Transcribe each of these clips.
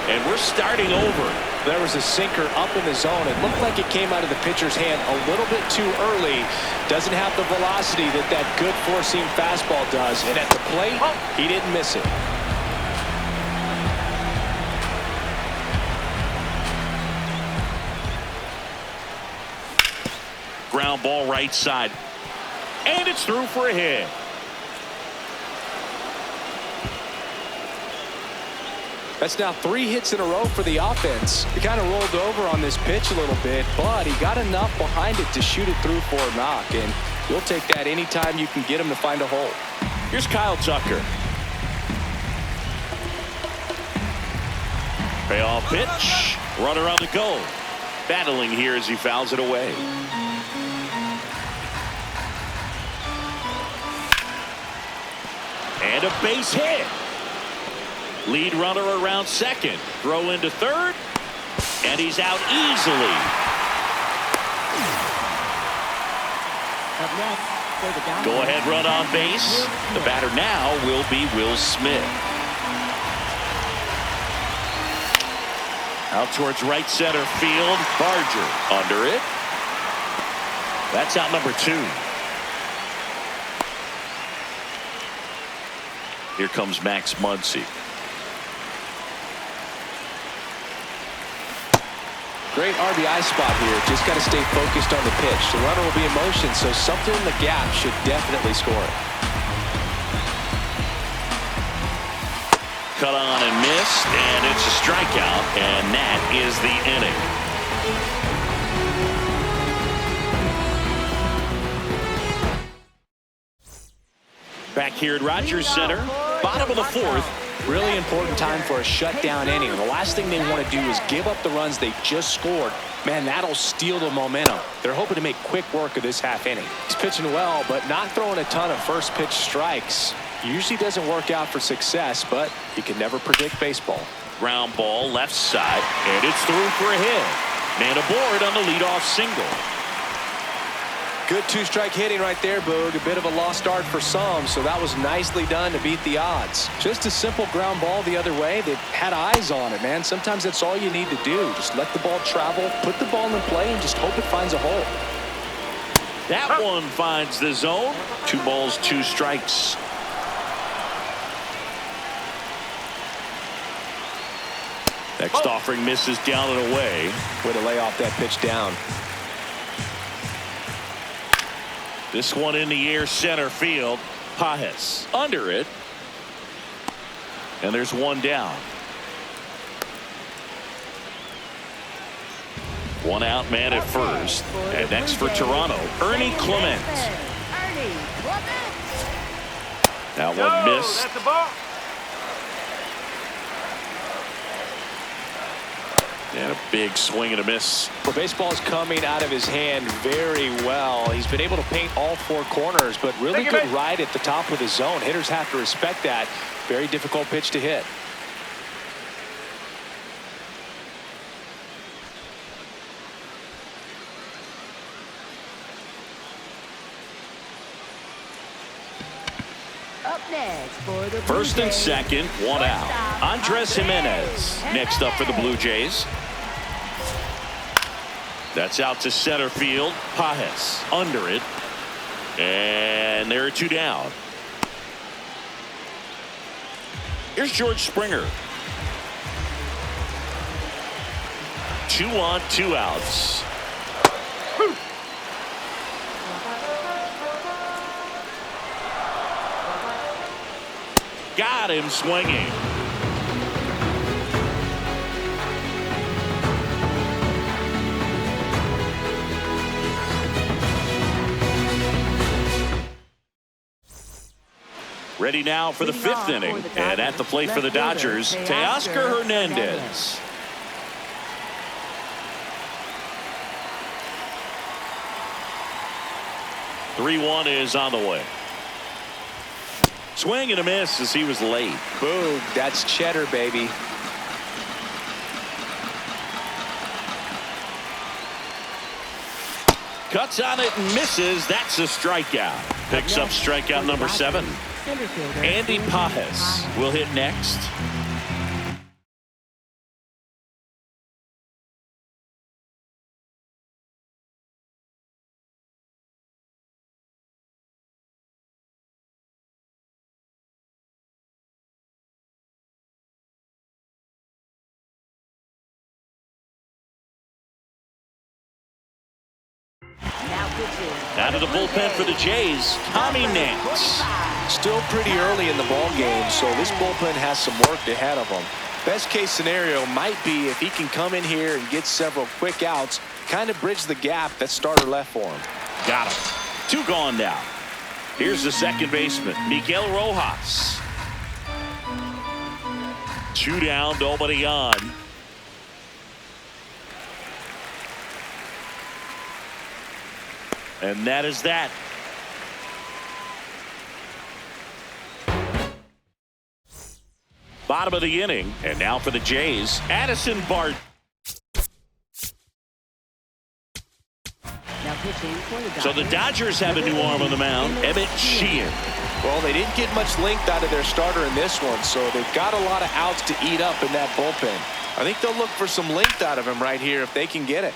And we're starting over. There was a sinker up in the zone. It looked like it came out of the pitcher's hand a little bit too early. Doesn't have the velocity that good four-seam fastball does. And at the plate, he didn't miss it. Ground ball right side. And it's through for a hit. That's now 3 hits in a row for the offense. He kind of rolled over on this pitch a little bit, but he got enough behind it to shoot it through for a knock. And you'll take that anytime you can get him to find a hole. Here's Kyle Tucker. Payoff pitch. Runner on the go. Battling here as he fouls it away. And a base hit. Lead runner around second. Throw into third. And he's out easily. Go ahead run on base. The batter now will be Will Smith. Out towards right center field. Barger under it. That's out number 2. Here comes Max Muncy. Great RBI spot here. Just got to stay focused on the pitch. The runner will be in motion, so something in the gap should definitely score it. Cut on and missed, and it's a strikeout, and that is the inning. Back here at Rogers Center, bottom of the 4th. Really important time for a shutdown inning. The last thing they want to do is give up the runs they just scored. Man, that'll steal the momentum. They're hoping to make quick work of this half inning. He's pitching well, but not throwing a ton of first pitch strikes. Usually doesn't work out for success, but you can never predict baseball. Ground ball left side, and it's through for a hit. Man aboard on the leadoff single. Good 2-strike hitting right there, Boog. A bit of a lost start for some, so that was nicely done to beat the odds. Just a simple ground ball the other way. They had eyes on it, man. Sometimes that's all you need to do. Just let the ball travel, put the ball in play, and just hope it finds a hole. That one finds the zone. 2 balls, 2 strikes. Next offering misses down and away. Way to lay off that pitch down. This one in the air center field. Pajes under it. And there's one down. 1 out, man at first. And next for Toronto, Ernie Clement. That one missed. And a big swing and a miss. Well, baseball is coming out of his hand very well. He's been able to paint all 4 corners, but really good ride at the top of the zone. Hitters have to respect that. Very difficult pitch to hit. Up next for the First and second, 1 out. Andres Jimenez next up for the Blue Jays. That's out to center field. Pajes under it. And there are 2 down. Here's George Springer. 2 on, 2 outs. Got him swinging. Ready now for the 5th inning, and at the plate for the Dodgers, Teoscar Hernandez. "3-1 is on the way. Swing and a miss as he was late. Boog, that's cheddar, baby. Cuts on it and misses. That's a strikeout. Picks up strikeout number 7. Andy Pajes will hit next. Out of the bullpen for the Jays, Tommy Nance. Still pretty early in the ball game, so this bullpen has some work ahead of them. Best case scenario might be if he can come in here and get several quick outs, kind of bridge the gap that starter left for him. Got him. 2 gone now. Here's the second baseman, Miguel Rojas. 2 down, nobody on. And that is that. Bottom of the inning, and now for the Jays, Addison Bart. So the Dodgers have a new arm on the mound, Emmett Sheehan. Well, they didn't get much length out of their starter in this one, so they've got a lot of outs to eat up in that bullpen. I think they'll look for some length out of him right here if they can get it.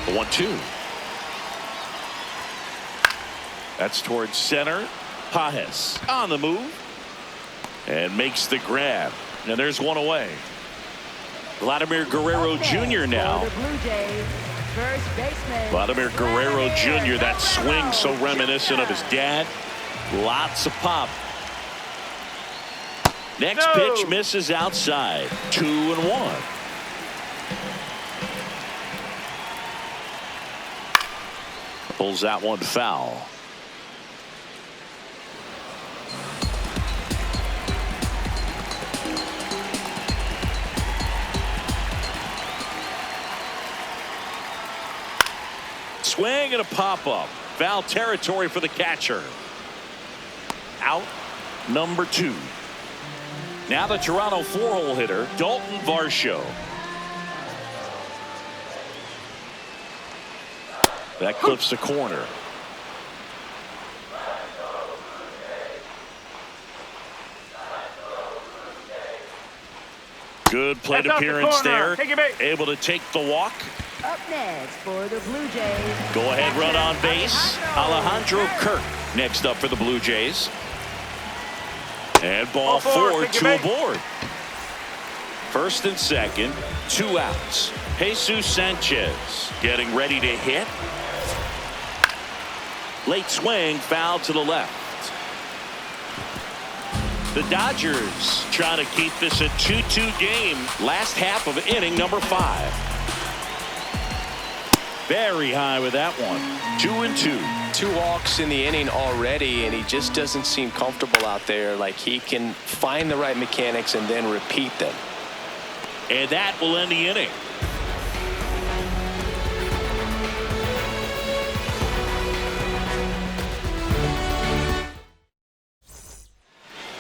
The 1-2. That's towards center. Pajes on the move and makes the grab. And there's one away. Vladimir Guerrero Jr. now. Vladimir Guerrero Jr. That swing so reminiscent of his dad. Lots of pop. Next pitch misses outside. 2-1. Pulls that one foul. Swing and a pop-up. Foul territory for the catcher. Out number 2. Now the Toronto 4-hole hitter, Dalton Varsho. That clips the corner. Good plate appearance there. Able to take the walk. Up next for the Blue Jays. Go ahead run on base. Alejandro Kirk next up for the Blue Jays. And ball 4, 2 aboard. First and second, 2 outs. Jesus Sanchez getting ready to hit. Late swing, foul to the left. The Dodgers trying to keep this a 2-2 game. Last half of inning number 5. Very high with that one. 2-2. 2 walks in the inning already, and he just doesn't seem comfortable out there. Like he can find the right mechanics and then repeat them. And that will end the inning.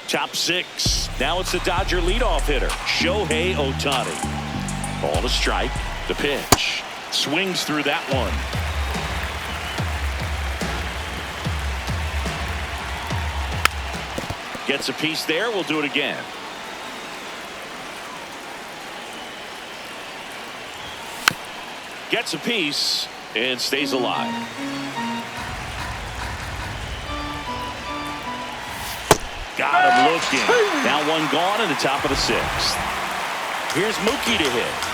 Top 6. Now it's the Dodger leadoff hitter, Shohei Ohtani. Ball to strike. The pitch. Swings through that one. Gets a piece there. We'll do it again. Gets a piece and stays alive. Got him looking. Now 1 gone in the top of the 6th. Here's Mookie to hit.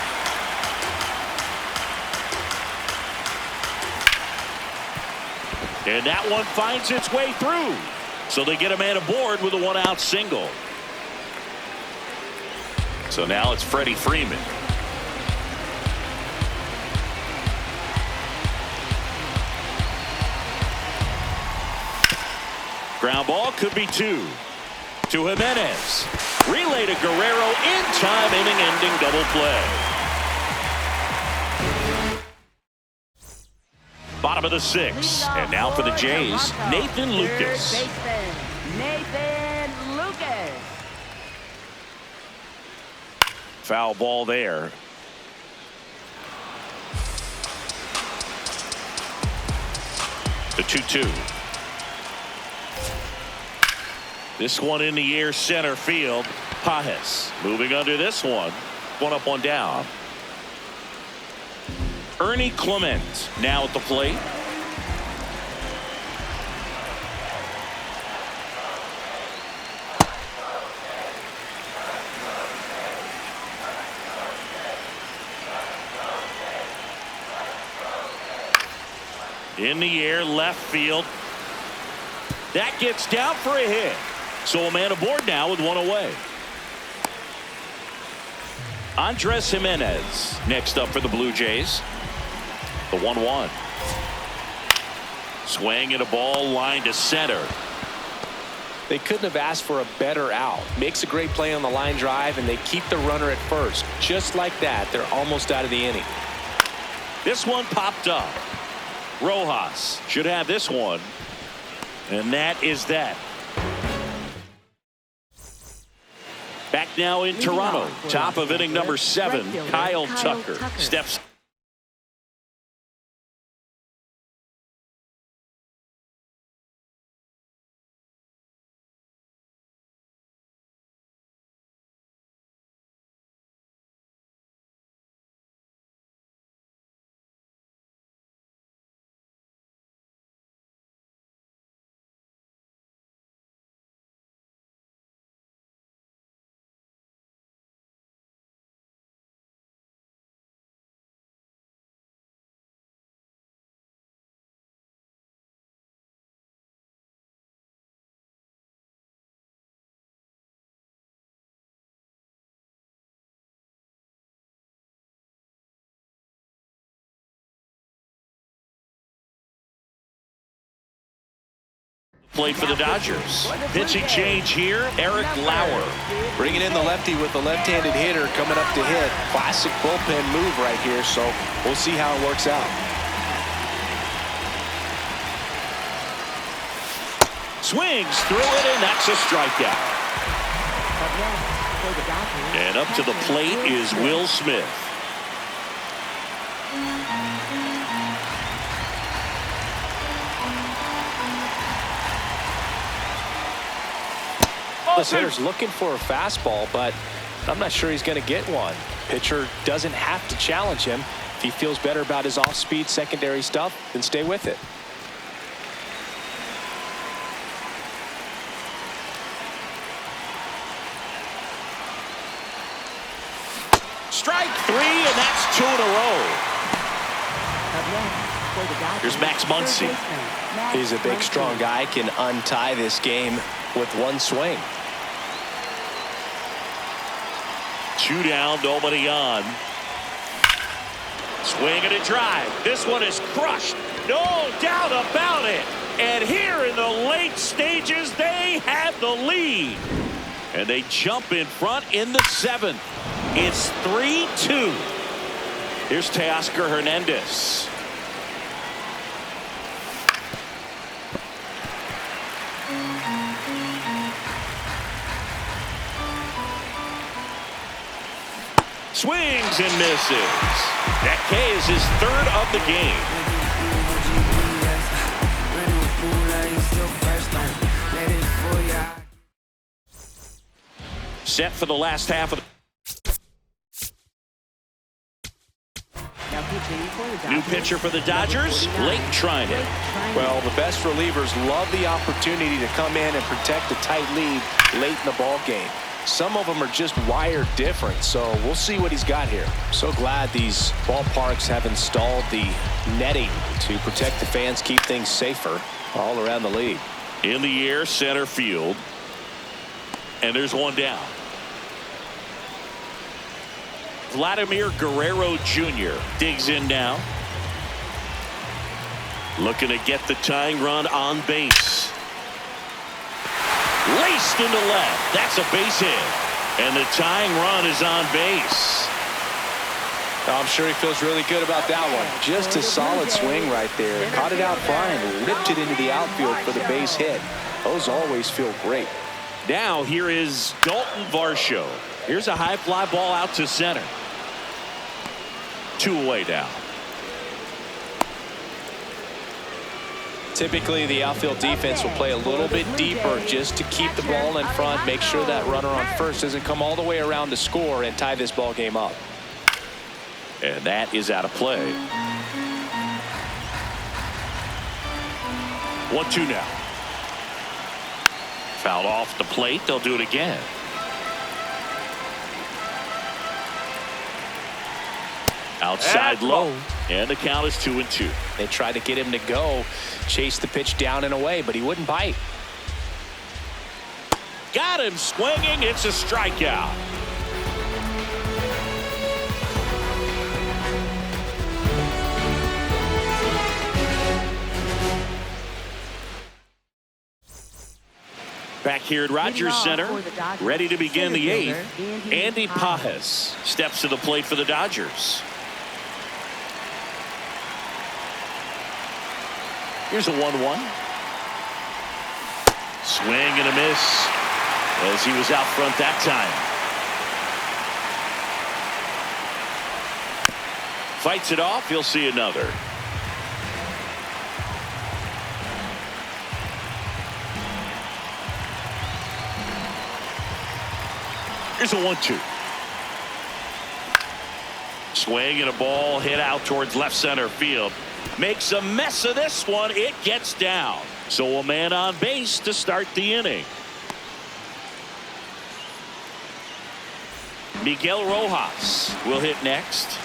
And that one finds its way through. So they get a man aboard with a 1-out single. So now it's Freddie Freeman. Ground ball could be 2. To Jimenez. Relay to Guerrero in time, inning-ending double play. Bottom of the 6th, and now for the Jays, Nathan Lucas. Nathan Lucas. Foul ball there. The 2-2. This one in the air, center field. Pajes moving under this one. 1 up, 1 down. Ernie Clement now at the plate. In the air, left field. That gets down for a hit. So a man aboard now with one away. Andres Jimenez next up for the Blue Jays. The 1-1. Swing and a ball line to center. They couldn't have asked for a better out. Makes a great play on the line drive, and they keep the runner at first. Just like that, they're almost out of the inning. This one popped up. Rojas should have this one. And that is that. Back now in Toronto. Top of inning number 7. Kyle Tucker steps. Played for the Dodgers. Pitching change here, Eric Lauer. Bringing in the lefty with the left-handed hitter coming up to hit. Classic bullpen move right here, so we'll see how it works out. Swings through it, and that's a strikeout. And up to the plate is Will Smith. This hitter's looking for a fastball, but I'm not sure he's going to get one. Pitcher doesn't have to challenge him. If he feels better about his off-speed secondary stuff, then stay with it. Strike 3, and that's 2 in a row. Here's Max Muncy. He's a big, strong guy, can untie this game with one swing. 2 down, nobody on. Swing and a drive. This one is crushed. No doubt about it. And here in the late stages, they have the lead. And they jump in front in the 7th. It's 3-2. Here's Teoscar Hernandez. Swings and misses. That K is his 3rd of the game. Set for the last half of the new pitcher for the Dodgers, Blake Trinan. Well, the best relievers love the opportunity to come in and protect a tight lead late in the ball game. Some of them are just wired different, so we'll see what he's got here. So glad these ballparks have installed the netting to protect the fans, keep things safer all around the league. In the air, center field. And there's one down. Vladimir Guerrero Jr. digs in now. Looking to get the tying run on base. Laced into left. That's a base hit. And the tying run is on base. I'm sure he feels really good about that one. Just a solid swing right there. Caught it out flying, ripped it into the outfield for the base hit. Those always feel great. Now here is Dalton Varsho. Here's a high fly ball out to center. 2 away now. Typically, the outfield defense will play a little bit deeper just to keep the ball in front, make sure that runner on first doesn't come all the way around to score and tie this ball game up. And that is out of play. 1-2 now. Fouled off the plate. They'll do it again. Outside low. And the count is 2-2. They tried to get him to go, chase the pitch down and away, but he wouldn't bite. Got him swinging. It's a strikeout. Back here at Rogers Center, ready to begin the 8th. Andy Pajes steps to the plate for the Dodgers. Here's a 1-1. Swing and a miss as he was out front that time. Fights it off. He'll see another. Here's a 1-2. Swing and a ball hit out towards left center field. Makes a mess of this one. It gets down. So a man on base to start the inning. Miguel Rojas will hit next.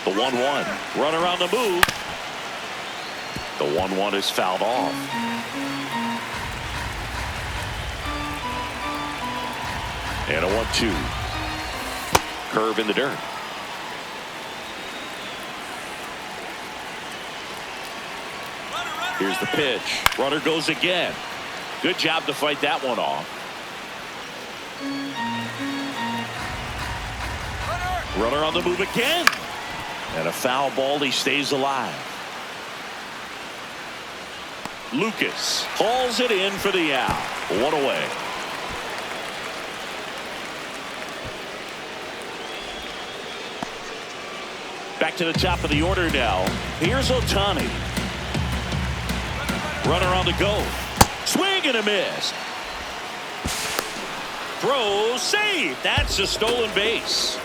The 1-1. Runner on the move. The 1-1 is fouled off. And a 1-2. Curve in the dirt. Here's the pitch. Runner goes again. Good job to fight that one off. Runner on the move again. And a foul ball. He stays alive. Lucas hauls it in for the out. One away. Back to the top of the order now. Here's Ohtani. Runner on the go. Swing and a miss. Throw, save. That's a stolen base.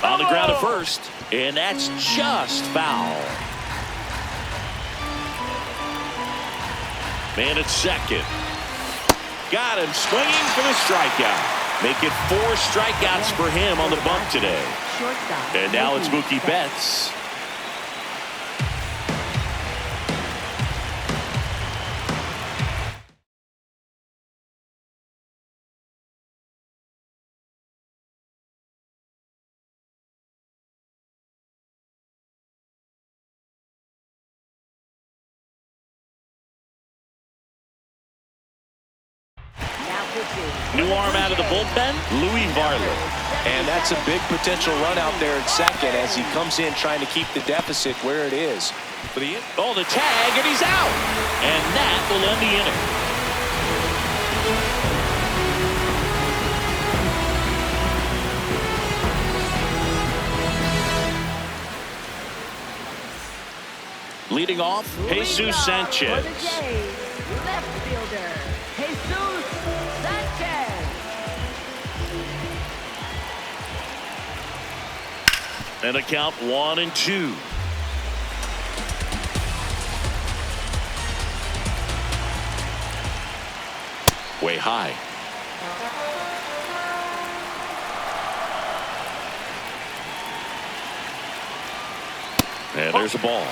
On the ground at first, and that's just foul. Man at second. Got him swinging for the strikeout. Make it 4 strikeouts for him on the bump today. And now it's Mookie Betts. New arm out of the bullpen, Louis Varland. And that's a big potential run out there at second as he comes in trying to keep the deficit where it is. Oh, the tag, and he's out. And that will end the inning. Leading off, Jesus Sanchez. Left fielder, Jesus Sanchez. And a count 1-2. Way high. And there's a ball.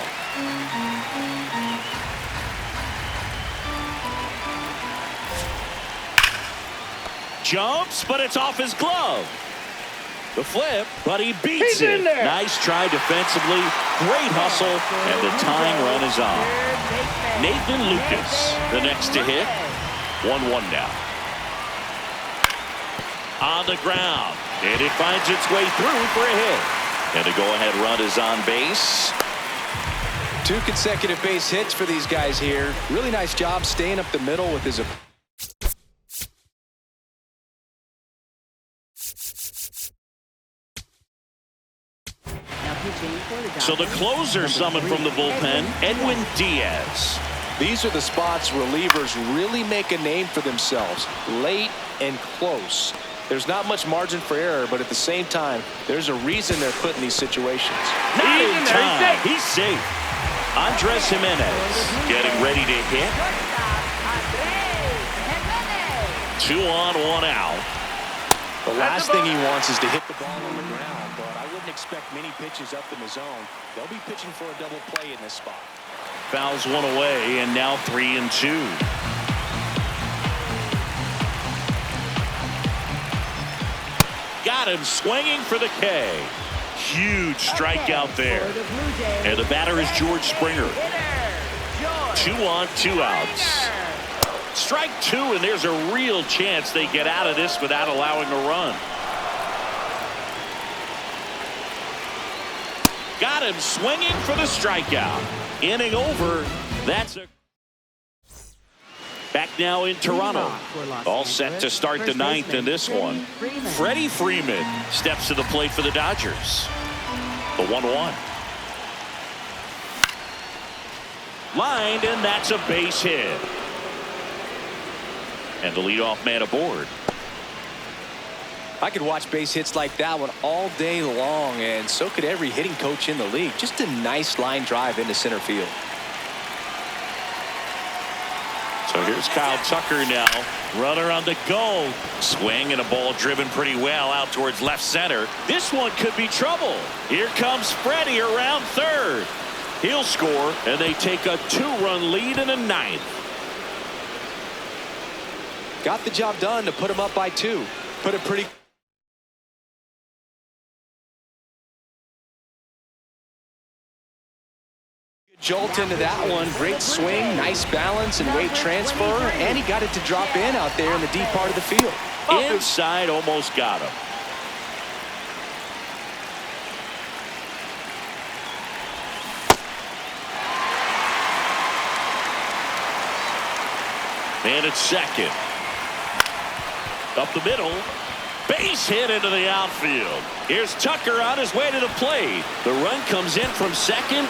Jumps, but it's off his glove. The flip, but he beats it. Nice try defensively. Great hustle, and the tying run is on. Nathan Lucas, the next to hit. 1-1 now. On the ground, and it finds its way through for a hit. And the go-ahead run is on base. 2 consecutive base hits for these guys here. Really nice job staying up the middle with his. So the closer summoned from the bullpen, Edwin Diaz. These are the spots relievers really make a name for themselves. Late and close. There's not much margin for error, but at the same time, there's a reason they're put in these situations. Not in time. He's safe. Andres Jimenez getting ready to hit. 2 on, 1 out. The last thing he wants is to hit the ball on the ground, but I wouldn't expect many pitches up in the zone. They'll be pitching for a double play in this spot. Fouls one away, and now 3-2. Got him swinging for the K. Huge strikeout there. And the batter is George Springer. 2 on, 2 outs. Strike 2, and there's a real chance they get out of this without allowing a run. Got him swinging for the strikeout. Inning over. That's a back now in Toronto. All set to start the 9th in this one. Freddie Freeman steps to the plate for the Dodgers. The 1-1. Lined, and that's a base hit. And the leadoff man aboard. I could watch base hits like that one all day long, and so could every hitting coach in the league. Just a nice line drive into center field. So here's Kyle Tucker now. Runner on the go. Swing and a ball driven pretty well out towards left center. This one could be trouble. Here comes Freddie around third. He'll score, and they take a 2-run lead in the 9th. Got the job done to put him up by 2. Put it pretty. Jolt into that one. Great swing, nice balance and weight transfer, and he got it to drop in out there in the deep part of the field. Inside, almost got him. And it's second. Up the middle. Base hit into the outfield. Here's Tucker on his way to the plate. The run comes in from second.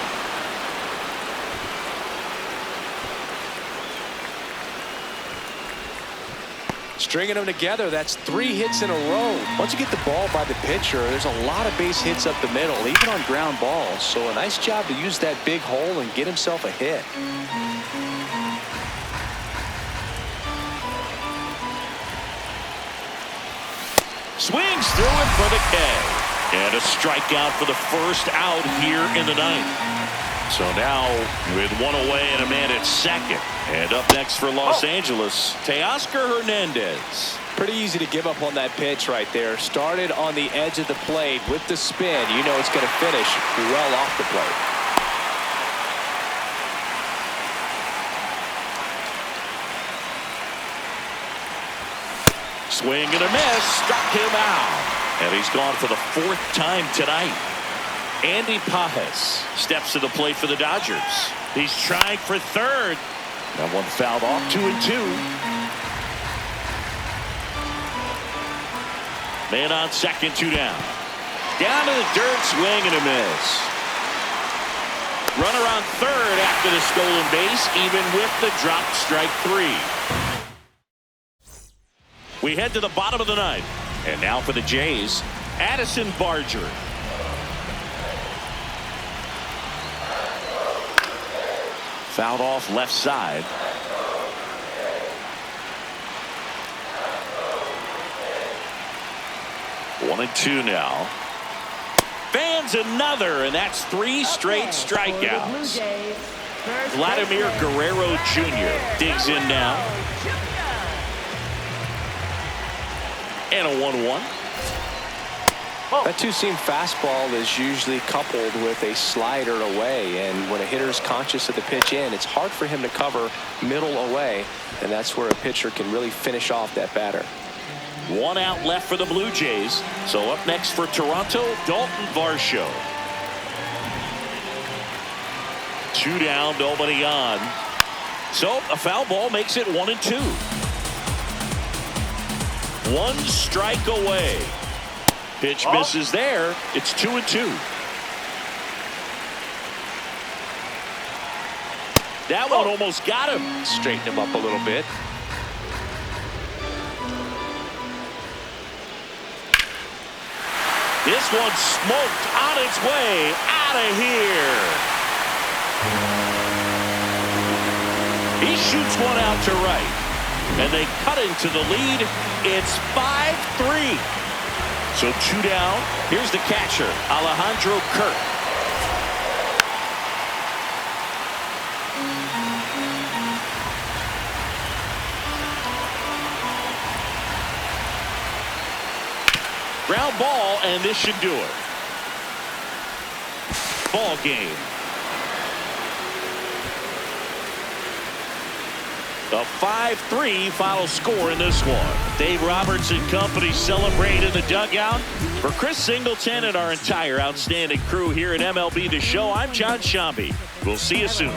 Stringing them together, that's 3 hits in a row. Once you get the ball by the pitcher, there's a lot of base hits up the middle, even on ground balls. So a nice job to use that big hole and get himself a hit. Swings through it for the K. And a strikeout for the first out here in the 9th. So now with 1 away and a man at second. And up next for Los Angeles, Teoscar Hernandez. Pretty easy to give up on that pitch right there. Started on the edge of the plate with the spin. You know it's going to finish well off the plate. Swing and a miss. Struck him out. And he's gone for the 4th time tonight. Andy Pajes steps to the plate for the Dodgers. He's trying for third. That one fouled off. 2-2. Man on second, 2 down. Down to the dirt, swing and a miss. Runner on third after the stolen base, even with the dropped strike 3. We head to the bottom of the 9th. And now for the Jays, Addison Barger. Fouled off left side. One and 2 now. Fans another, and that's 3 straight strikeouts. Vladimir Guerrero Jr. digs in now. And a 1-1. That two-seam fastball is usually coupled with a slider away, and when a hitter's conscious of the pitch in, it's hard for him to cover middle away, and that's where a pitcher can really finish off that batter. 1 out left for the Blue Jays. So up next for Toronto, Dalton Varsho. 2 down, nobody on. So a foul ball makes it 1 and 2. 1 strike away. Pitch misses there. It's 2 and 2. That one almost got him. Straighten him up a little bit. This one smoked on its way out of here. He shoots one out to right. And they cut into the lead. It's 5-3. So 2 down. Here's the catcher, Alejandro Kirk. Ground ball, and this should do it. Ball game. A 5-3 final score in this one. Dave Roberts and company celebrate in the dugout. For Chris Singleton and our entire outstanding crew here at MLB The Show, I'm John Shambi. We'll see you soon.